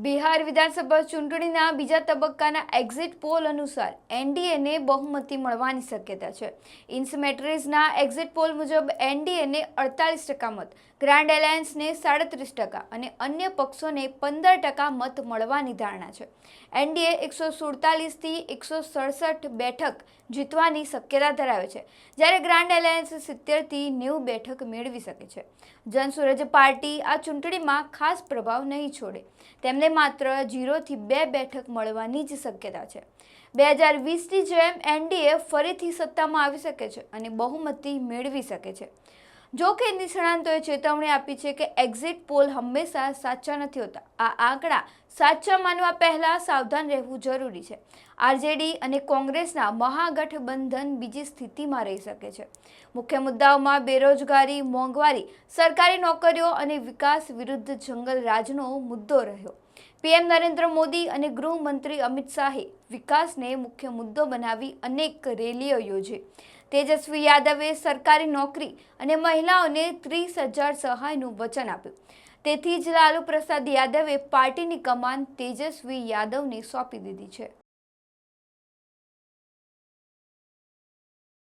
બિહાર વિધાનસભા ચૂંટણીના બીજા તબક્કાના એક્ઝિટ પોલ અનુસાર એનડીએને બહુમતી મળવાની શક્યતા છે। ઇન્સમેટ્રીઝના એક્ઝિટ પોલ મુજબ એનડીએને 48% મત, ગ્રાન્ડ એલાયન્સને 37% અને અન્ય પક્ષોને 15% મત મળવાની ધારણા છે। એનડીએ 147થી 167 બેઠક જીતવાની શક્યતા ધરાવે છે, જ્યારે ગ્રાન્ડ એલાયન્સ 70થી 90 બેઠક મેળવી શકે છે। જનસુરજ પાર્ટી આ ચૂંટણીમાં ખાસ પ્રભાવ નહીં છોડે, તેમને માત્ર 0 થી 2 બેઠક મળવાની જ શક્યતા છે। 2020ની જેમ એનડીએ ફરીથી સત્તામાં આવી શકે છે અને બહુમતી મેળવી શકે છે। જો કે નિષ્ણાંતોએ ચેતવણી આપી છે કે એક્ઝિટ પોલ હંમેશા સાચા નથી હોતા। આ આંકડા સાચા માનવા પહેલા સાવધાન રહેવું જરૂરી છે। આરજેડી અને કોંગ્રેસના મહાગઠબંધન બીજી સ્થિતિમાં રહી શકે છે। મુખ્ય મુદ્દાઓમાં બેરોજગારી, મોંઘવારી, સરકારી નોકરીઓ અને વિકાસ વિરુદ્ધ જંગલ રાજનો મુદ્દો રહ્યો। પીએમ નરેન્દ્ર મોદી અને ગૃહમંત્રી અમિત શાહે વિકાસને મુખ્ય મુદ્દો બનાવી અનેક રેલીઓ યોજી। તેજસ્વી યાદવે સરકારી નોકરી અને મહિલાઓને 30,000 સહાયનું વચન આપ્યું। તેથી જ લાલુ પ્રસાદ યાદવે પાર્ટીની કમાન તેજસ્વી યાદવને સોંપી દીધી છે।